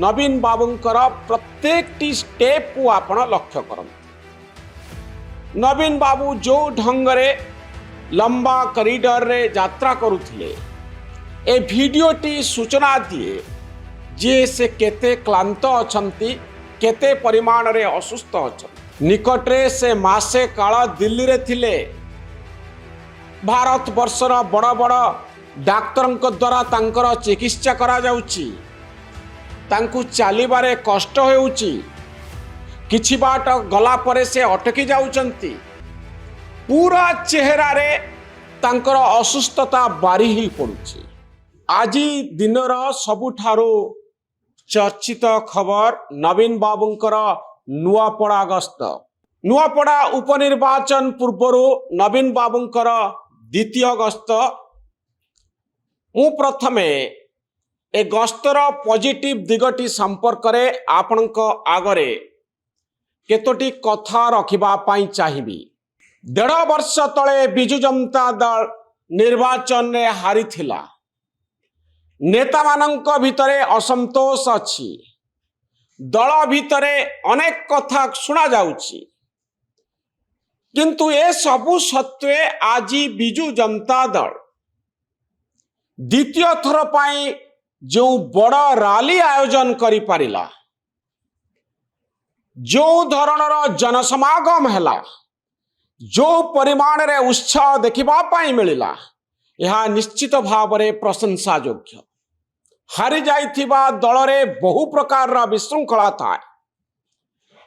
नवीन बाबूंकर प्रत्येक स्टेप को आपण लक्ष्य करंतु। नवीन बाबू जो ढंगरे लंबा कॉरिडोर रे यात्रा करुथिले ए भिडियोटी सूचना दिए जे से केते क्लांत अछंती, केते परिमाण रे असुस्थ अछंती। निकटरे से मासे काल दिल्ली रे थिले। भारत वर्षर बड़ बड़ डाक्तरंक द्वारा तांकर चिकित्सा करा जाउची। तांकु चालिबारे कष्ट हेउची। किछि बाट गला परे से अटकी जाउचंती। पूरा चेहरा रे तांकर असुस्थता बारी ही पड़ुची। आजी दिनर सबुठारो चर्चित खबर नवीन बाबूंकर नुआपड़ा गस्त। नुआपड़ा उपनिर्वाचन पूर्वर नवीन बाबूंकर द्वितीय गस्त। मु प्रथमे ए गस्तर पॉजिटिव दिगटी संपर्क रे आपणक आगरे केतोटी कथा रखिबा पाई चाहिबी। 1.5 वर्ष तले बिजु जनता दल निर्वाचन रे हारी थिला। नेता मानक भितरे असंतोष अछि। दल भितरे अनेक कथा सुना जाउची, किंतु ए सबु सत्वे आजी बिजु जनता दल द्वितीय थर पाई जो बड़ रैली आयोजन करि पारिला, जो धरणर जनसमागम हैला, जो परिमाण रे उत्साह देखिबा पाई मिलिला, यह निश्चित भाव रे प्रशंसा योग्य। हारी जाइथिबा दल रे बहु प्रकार विशृंखला थाए,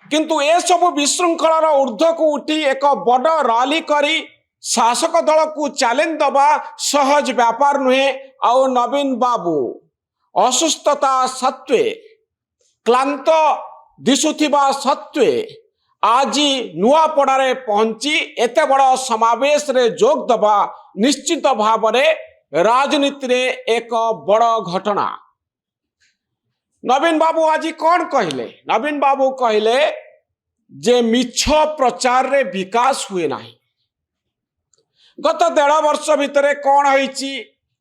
किंतु ए सब विशृंखलार ऊर्ध्व को उठी एक बड़ रैली करी शासक दल को चैलेंज दबा सहज व्यापार नुहे। आउ नवीन बाबू असुस्थता सत्वे, क्लांत दिशुथिबा सत्वे आजी नुआपड़ारे पहुंची एते बड़ समावेश रे जोग दबा निश्चित भाव रे राजनीति रे एक बड़ घटना। नवीन बाबू आज कौन कहले? नवीन बाबू कहले जे मिछ प्रचार रे विकास हुए नाही। गत 1.5 वर्ष भितरे कौन होईची?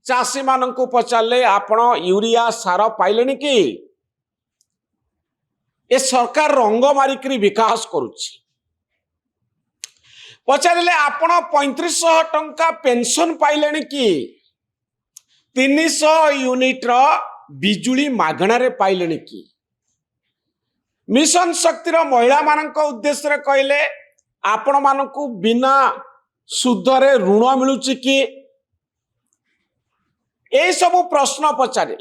चाषी मानकु पचारले आपण यूरिया सार पाइलेनी कि? ए सरकार रंग मारिकरी विकास करुची। पचारिले आपण 3500 टंका पेंशन पाइलेनी कि? 300 यूनिट रो बिजुली मागणा रे पाइलेनी कि? मिशन शक्तिर महिला मानक उद्देश्य रे कहले आपण मानकु बिना सुधरे ऋण मिलुची कि? ए सब प्रश्न पचारे।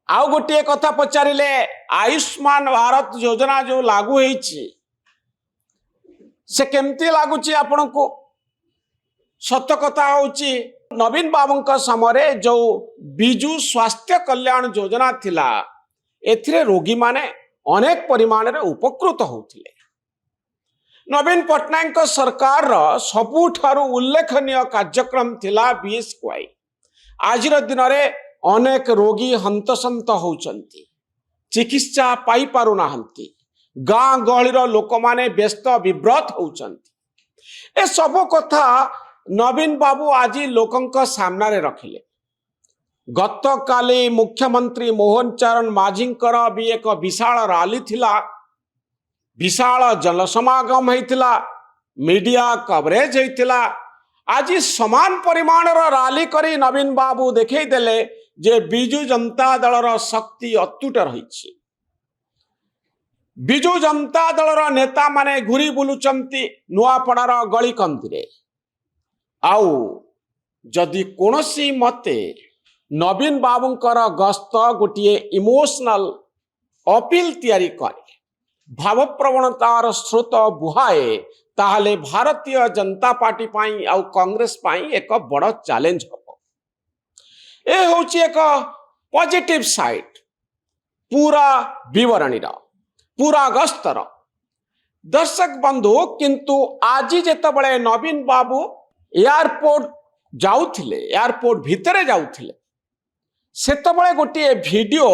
आउ गोटे कथा पचारिले आयुष्मान भारत योजना जो लागू होईची से केमती लागुची आपनको? सत्य कथा होची नवीन बाबूंक समय जो बिजु स्वास्थ्य कल्याण योजना थिला एथिरे रोगी माने अनेक परिमाण रे उपकृत होउथिले। नवीन पटनायक सरकार रो सबुठारु उल्लेखनीय कार्यक्रम थिला बीएसवाई। आजिर दिन रे अनेक रोगी हंतसंत होउचंती, चिकित्सा पाई पारु नाहंती। गाँ गहलीर लोक माने व्यस्त विव्रत होउचंती। ए सब कथा नवीन बाबू आज लोकंक सामना रे रखिले। गत काली मुख्यमंत्री मोहन चरण माझींकर भी एक विशाल रैली थिला, विशाल जनसमागम होइतिला, मीडिया कवरेज होइतिला। आज समान परिमाण रैली करी नवीन बाबू देखै देले जे बिजु जनता दलर शक्ति अतुट रही। बिजु जनता दलर नेता माने घुरी बुलुचंती नुआपड़ार गली कंदी। आउ जदि कोनोसी मते नवीन बाबूंकर गस्त गोटे इमोशनल अपील तैयारी करे, भाव प्रवणतार स्रोत बुहाए, ताहले भारतीय जनता पार्टी पाई आउ कांग्रेस पाई एक बड़ चैलेंज हो। ए होची एक पॉजिटिव साइड पूरा विवरणी पूरा गस्तर। दर्शक बंधु, किंतु आज जेतबळे नवीन बाबू एयरपोर्ट जाउथिले, एयरपोर्ट भितरे जाउथिले, सेतबळे गोटे वीडियो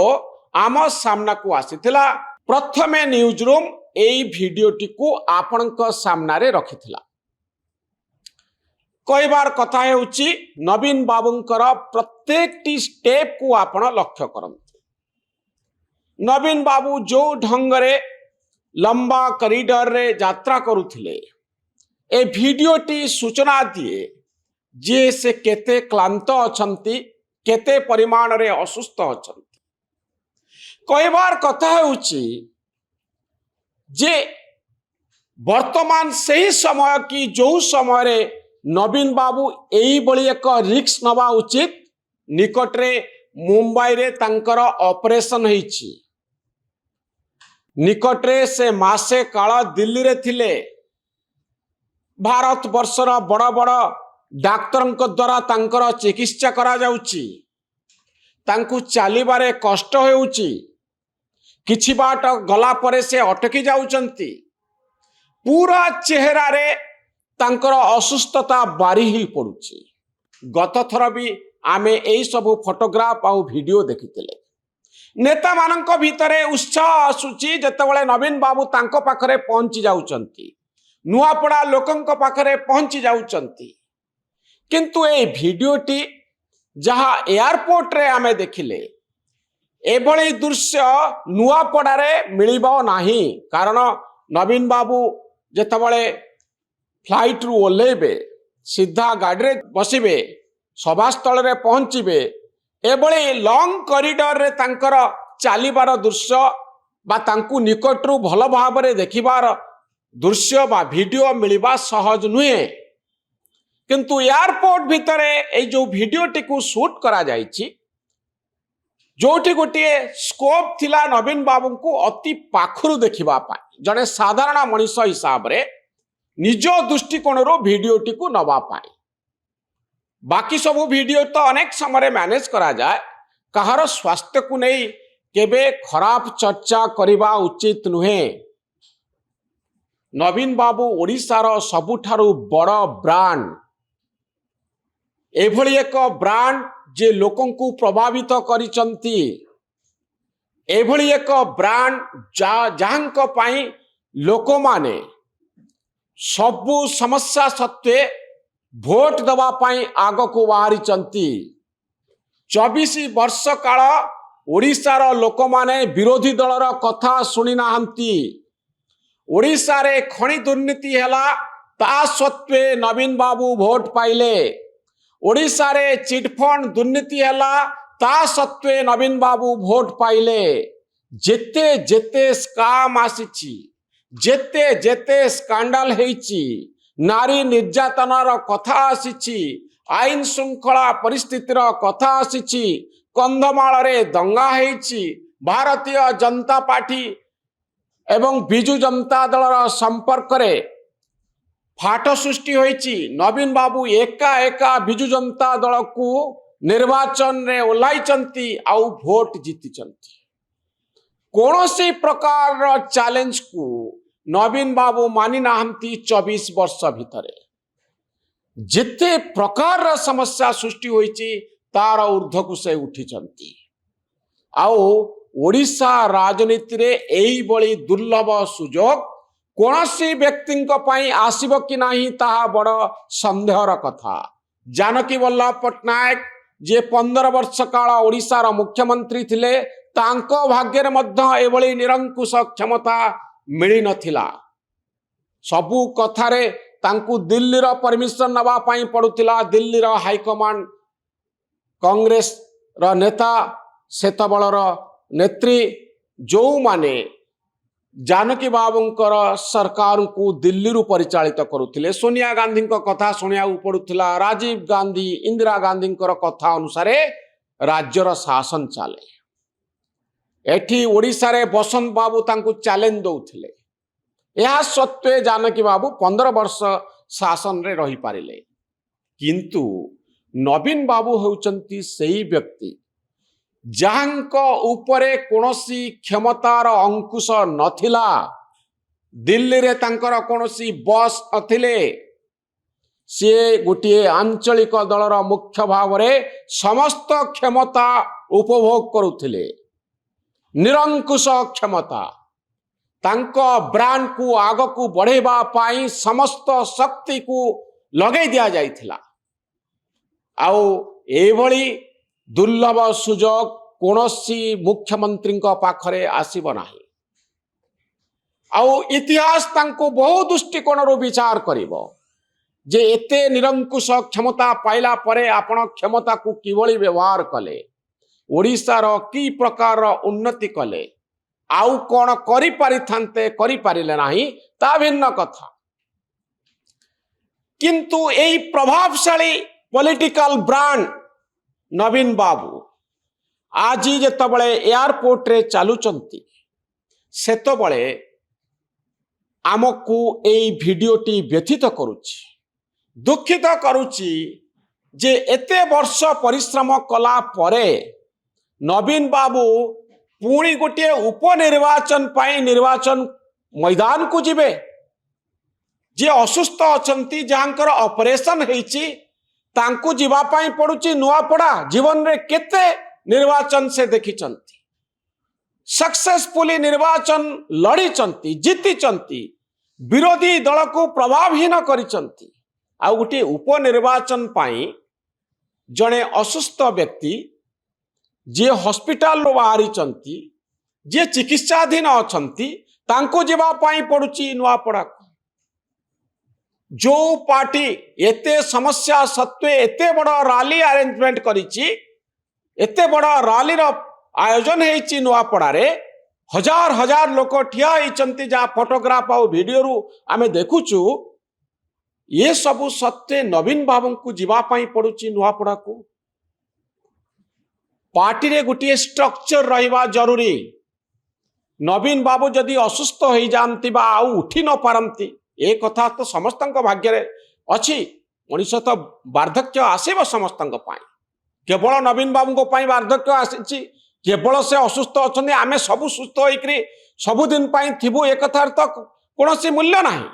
आम सामना को आसीथिला। प्रथमे न्यूज रूम एई वीडियोटी को आपणक सामना रे रखिथिला। कहबार कथा हेउची नवीन बाबूंकर प्रत्येक स्टेप को आपण लक्ष्य करंतु। नवीन बाबू जो ढंगरे लंबा कॉरिडोर रे यात्रा करुथिले ए भिडियोटी सूचना दिए जे से केते क्लांत अछंती केते परिमाण रे असुस्थ अछंती। कहबार कथा होउची जे वर्तमान सही समय की जो समय रे नवीन बाबू एई बळी एक रिक्स नवा उचित निकटरे मुंबई रे तांकर ऑपरेशन होईची निकटरे से मासे काल दिल्ली रे थिले भारत वर्षर बड़ बड़ डाक्तर द्वारा तांकर चिकित्सा करा जाउची तांकु चालिबारे कष्ट होउची किछि बाट गला परे से अटकी जाउचंती पूरा चेहरा रे तांकर असुस्थता बारी ही पड़ुची। गत थर भी आमे एई सब फोटोग्राफ आउ वीडियो देखिथिले नेता मानक भितरे उत्साह आसुची जेतेबेले नवीन बाबू तांको पाखरे पहुंची जाउचंती नुआपड़ा लोकंक पाखरे पहुंची जाउचंती किंतु ए भिडियोटी जहा एयरपोर्ट रे आमे देखिले एभली दृश्य नुआपड़ा रे मिलिबो नाही कारण नवीन बाबू जेतेबेले फ्लाइट रु ओल्लेबे सीधा गाड़ी रे बसिबे सभास्थल रे पहुंचीबे एभली लॉन्ग कॉरिडोर रे तांकर चालिबार दृश्य बा तांकु निकटरू भल भाबरे देखिबार दृश्य बा वीडियो मिलिबा सहज नुहे किंतु एयरपोर्ट भितरे ए जो वीडियोटी को शूट करा जायछि जोठी गोटे स्कोप थिला नवीन बाबू को अति पाखरु देखिबा पाई जने साधारण मनुष्य हिसाब रे निज दृष्टिकोण रो वीडियोटी को नवा पाई बाकी सब वीडियो तो अनेक समय मैनेज करा जाए कहार स्वास्थ्य को नहीं केबे खराब चर्चा करबा उचित नुहे। नवीन बाबू ओडिशार सबुठारु बड़ ब्रांड एभली एक ब्रांड जे लोकंकु प्रभावित करिसंती एभली एक ब्रांड जहांक पाई लोक माने सबु समस्या सत्वे भोट दवा पाई आग को बाहरी 24 वर्ष काल ओडिशार लोक माने विरोधी दलर कथा सुनी नाहंती ओडिशा रे खणी दुर्नीति हैला ता सत्वे नवीन बाबू भोट पाइले ओडिशा रे चिटफंड दुर्नीति हैला ता सत्वे नवीन बाबू भोट पाइले जेते जेते स्काम आसीची जेते जेते स्कैंडल हेची नारी निर्यातनार कथा आसीची आईन श्रृंखला परिस्थितिर कथा आसीची कंधमाल रे दंगा हेची भारतीय जनता पार्टी एवं बिजु जनता दलर संपर्क रे फाट सृष्टि होईची नवीन बाबू एका एका बिजु जनता दल को निर्वाचन रे ओल्लाइचंती आउ भोट जीतिचंती कोनोसी प्रकार चैलेंज को नवीन बाबू मानि नाहंती 24 वर्ष भितरे जिते प्रकार समस्या सृष्टि होईची तार ऊर्ध्व को से उठिचंती आउ ओडिशा राजनीति रे एई बळी दुर्लभ सुजोग कोनोसी व्यक्ति पई आसीबो कि नाही ताहा बड़ संदेहर कथा। जानकी वल्लभ पट्टनायक जे 15 वर्ष काल ओडिशार मुख्यमंत्री थिले तांको भाग्य मध्य एभली निरंकुश क्षमता मिली नथिला सबु कथारे तांकु दिल्ली रो परमिशन नवा पाई पड़ुथिला दिल्ली रो हाई कमांड कांग्रेस रो नेता सेतबलर नेत्री जो माने जानकी बाबूंकर सरकार को दिल्ली रु परिचालित करुथिले सोनिया गांधी को कथा सुनिया पड़ुथिला राजीव गांधी इंदिरा गांधी कथा अनुसार राज्यर शासन चले एठी ओडिशा रे बसंत बाबू तांकु चैलेंज दौथिले यह सत्वे जानकी बाबू 15 वर्ष शासन रे रही पारिले किंतु नवीन बाबू होउचंती सेही व्यक्ति जहांक उपरे कोनोसी क्षमतार अंकुश नथिला दिल्ली रे तांकर कोनोसी बस नथिले से गोटे आंचलिक दलर मुख्य भाव रे समस्त क्षमता उपभोग करुथिले निरंकुश क्षमता तांको ब्रांड को आग को बढ़ेबा पाई समस्त शक्ति को लगे दिया जाइथिला आउ एभली दुर्लभ सुजोग कौनसी मुख्यमंत्री पाखरे आसीब नाही। आउ इतिहास तांको बहु दृष्टिकोण विचार करिवो जे एते निरंकुश क्षमता पाइला परे आपण क्षमता को किभली व्यवहार कले, ओडिशार की प्रकार उन्नति कले, आउ कौन करि पारिथान्ते करि पारिले नाही ता भिन्न कथा। किंतु एई प्रभावशाली पॉलिटिकल ब्रांड नवीन बाबू आज जेतबळे एयरपोर्ट रे चालुचंती सेतबळे आमको एई भिडियोटी व्यथित करुछि, दुखित करुछि जे एते वर्ष परिश्रम कला परे नवीन बाबू पुणी गोटे उपनिर्वाचन पाई निर्वाचन मैदान को जिबे। जे असुस्थ अछंती जहांकर ऑपरेशन हेछि तांको जिबा पाई पडुछि नुआपड़ा। जीवन रे केते निर्वाचन से देखिचंती, सक्सेसफुली निर्वाचन लड़ीचंती, जीतिचंती, विरोधी दल को प्रभावहीन करिचंती। आ गोटे उपनिर्वाचन पाई जड़े असुस्थ व्यक्ति जे हॉस्पिटल बाहरी चंती, जे चिकित्साधीन अछंती तांको जीवा पाई पडुछि नुआपड़ा। जो पार्टी एते समस्या सत्वे एते बड़ रैली अरेंजमेंट करिछि, एते बड़ रैली रो आयोजन हेछि नुआपड़ा रे, हजार हजार लोक ठिया होइचंती जा फोटोग्राफ आ वीडियो रु आमे देखुछु। ये सबु सत्वे नवीन बाबू को जीवा पाई पडुछि नुआपड़ा को। पार्टी रे गोटे स्ट्रक्चर रहिबा जरूरी। नवीन बाबू जदि असुस्थ हो जाती बा आउ उठी न पारती, ए कथा तो समस्तक भाग्य रे अछि। मनीष तो वार्धक्य आसीब समस्तक पाई, केवल नवीन बाबू को पाई वार्धक्य आसी, केवल से असुस्थ अछंती आमे सबु सुस्थ होइकरी सबुदिन पाई थिबु ए कथार तो कोनोसी मूल्य नाही।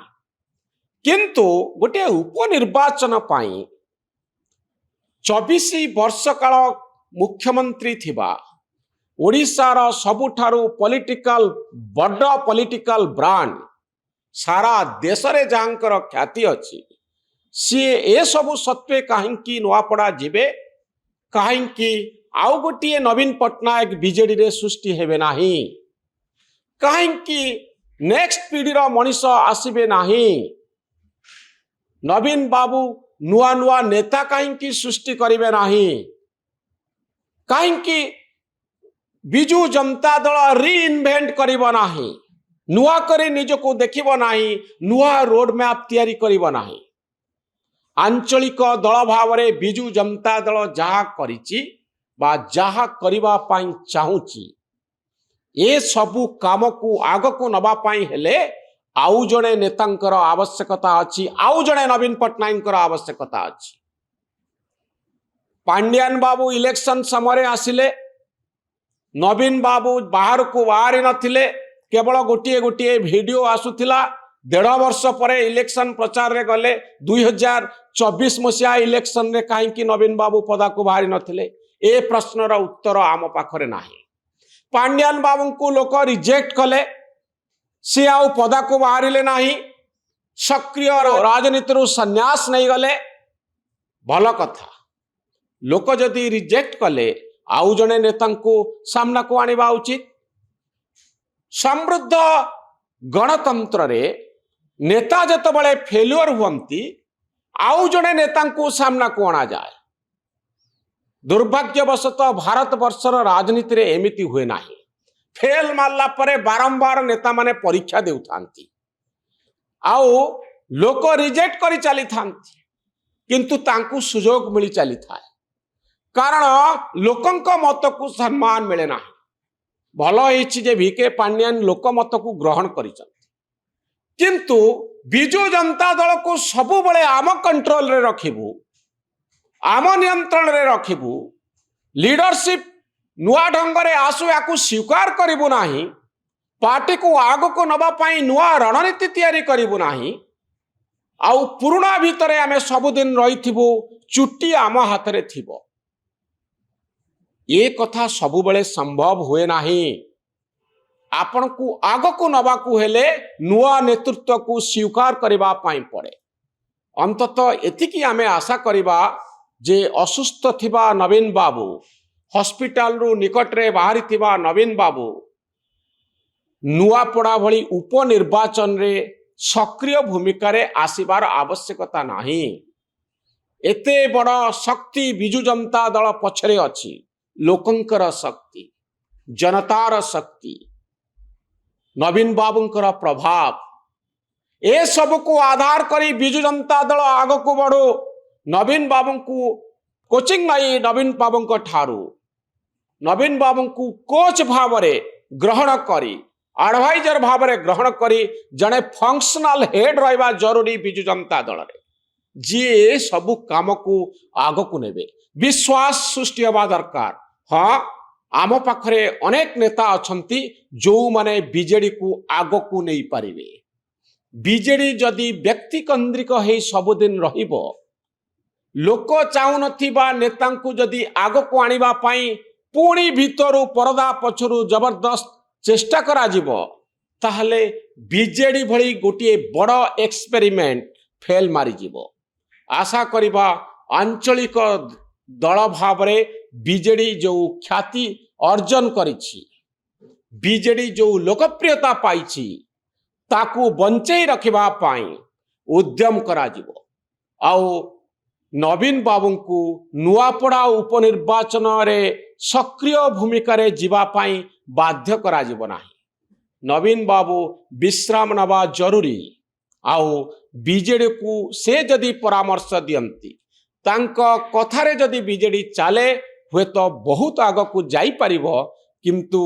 किंतु गोटे उपनिर्वाचन पाई 24 वर्ष काल मुख्यमंत्री थिबा ओडिशार सबुठारु पॉलिटिकल बड़ पॉलिटिकल ब्रांड सारा देश रे जहांकर ख्याति अछि, सी ए सबु सत्वे काहेकि नुआपड़ा जिबे, काहेकि आउ गोटे नवीन पट्टनायक बीजेडी रे सृष्टि हेबे नाही, काहेकि नेक्स्ट पीढ़ी रो मनीष आसीबे नाही। नवीन बाबू नुआ नुआ नेता काहेकि सृष्टि करिवे नाही, काहेकि बिजू जनता दल रीइन्वेंट करिबो नाही, नुआ करी निजको देखिबो नाही, नुआ रोड मैप तैयारी करिबो नाही। आंचलिक दल भाव रे बिजू जनता दल जहा करिछि बा जहा करिबा पाई चाहूछि, ए सबु काम को आग को नबा पाई हेले आउ जड़े नेतांकर आवश्यकता अछि, आउ जड़े नवीन पट्टनायकर आवश्यकता अछि। पांड्यान बाबू इलेक्शन समय आसिले, नवीन बाबू बाहर को बाहरी नथिले, केवल गोटे गोटे वीडियो आसुथिला। 1.5 वर्ष पर इलेक्शन प्रचार रे गले। 2024 मसीहा इलेक्शन रे काहेकि नवीन बाबू पदा को बाहरी नथिले, ए प्रश्नर उत्तर आम पाखरे नाही। पांड्यान बाबू को लोक रिजेक्ट कले, सी आउ पदा को बाहरिले नाही, सक्रिय राजनीति संन्यास नहीं गले। भल कथा, लोक जदि रिजेक्ट कले आउ जने नेता को सामना को आनिबा उचित। समृद्ध गणतंत्र रे नेता जतबळे फेल्युअर हुअंती आउ जने नेता को सामना को आना जाए। दुर्भाग्यवशतः भारत वर्षर राजनीति रे एमिति हुए नाही। फेल मारला परे बारंबार नेता माने परीक्षा देउथांती, आउ लोक रिजेक्ट करी चली थांती, किंतु तांकु सुजोग मिली चली थाए, कारण लोकंक मत को सम्मान मिले ना। भल होइछि जे वीके पांड्यान लोक मत को ग्रहण करिसंती, किंतु बिजू जनता दल को सबु बळे आम कंट्रोल रे रखिबु, आम नियंत्रण रे रखिबु। लीडरशिप नुआ ढंगरे आसु याकू स्वीकार करिबु नाही, पार्टी को आग को नबा पाई नुआ रणनीति तैयारी करिबु नाही, आउ पुराना भितरे आमे सबुदिन रहिथिबु, चुट्टी आम हाथ रे थिबो। ये कथा सबु बळे संभव हुए नाही। आपण को आग को नबा को हेले नुआ नेतृत्व को स्वीकार करिबा पाई पड़े। अंततः एतिकी आमे आशा करिबा जे असुस्थ थिबा नवीन बाबू हॉस्पिटल रु निकट रे बाहरी थिबा नवीन बाबू नुआपड़ा भली उपनिर्वाचन रे सक्रिय भूमिका रे आसीबार आवश्यकता नाही। एते बड़ शक्ति बिजु जनता दल पछरे अछि। लोकंकर शक्ति, जनतार शक्ति, नवीन बाबूंकर प्रभाव, ए सब को आधार करी बिजु जनता दल आग को बढ़ो। नवीन बाबू को कोचिंग नहीं, नवीन बाबू को ठारू नवीन बाबू को कोच भाव ग्रहण करी, एडवाइजर भाव ग्रहण करी जड़े फंक्शनल हेड रहा जरूरी बिजु जनता दल रे, जी सबू काम को आग को नेबे। विश्वास सृष्टि हवा दरकार। हाँ, आम पाखरे अनेक नेता अछंती जो माने बीजेडी को आग को नहीं पारिबे। बीजेडी जदि व्यक्ति केंद्रिक हे सबुदिन रहिबो, लोक चाहू नथिबा नेता को जदि आग को आनिबा पई पुणी भितरु परदा पछरु जबरदस्त चेष्टा करा जिवो, ताहले बीजेडी भली गोटे बड़ एक्सपेरिमेंट फेल मारी जिवो। आशा करिबा आंचलिक दल भावरे बीजेडी जो ख्याति अर्जन करिछि, बीजेडी जो लोकप्रियता पाइछि, ताकू बंचई रखिबा पाई उद्यम करा जिवो। आउ नवीन बाबू को नुआपड़ा उपनिर्वाचन रे सक्रिय भूमिका रे जीवा पाई बाध्य करा जिवो नाही। नवीन बाबू विश्राम नवा जरूरी। आउ बीजेडी को से जदि परामर्श दियंती, तांको कथारे जदि बीजेडी चाले हुए तो बहुत आग को जाई परिबो, किंतु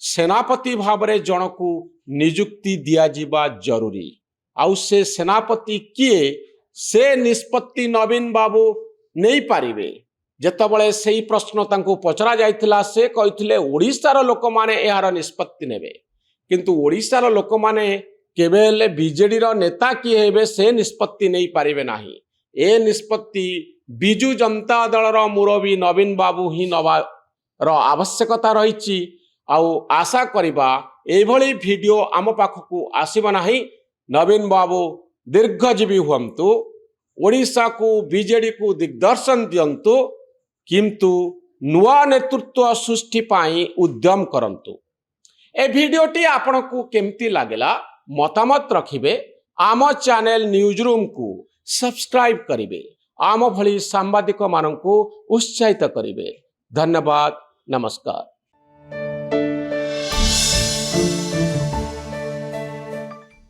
सेनापति भावरे जनकू नियुक्ति दिया जिबा जरूरी। आउ से सेनापति किए से निष्पत्ति नवीन बाबू नहीं पारिबे। जेतबळे सेही प्रश्न तांको पचरा जाइथिला, से कहिथिले ओडिशार लोक माने एहार निष्पत्ति नेबे, किंतु ओडिशार लोक माने केवल बीजेडी रो नेता किए हेबे से निष्पत्ति नहीं पारिबे नाही। ए निष्पत्ति बिजु जनता दल रो मुरबी नवीन बाबू ही नबार आवश्यकता रहिछि। आउ आशा करिबा एभली वीडियो आम पाखकू आसीबा नाही। नवीन बाबू दीर्घजीवी हुअन्तु, ओडिशा को बीजेडी को दिग्दर्शन दियंतु, किंतु नुआ नेतृत्व सृष्टि पाई उद्यम करंतु। ए वीडियोटी आपनकू केमती लागला मतामत रखिबे। आम चैनल न्यूज रूम को सब्सक्राइब करिबे, आम भली सांबादिक माननकू उत्साहित करिबे। धन्यवाद, नमस्कार।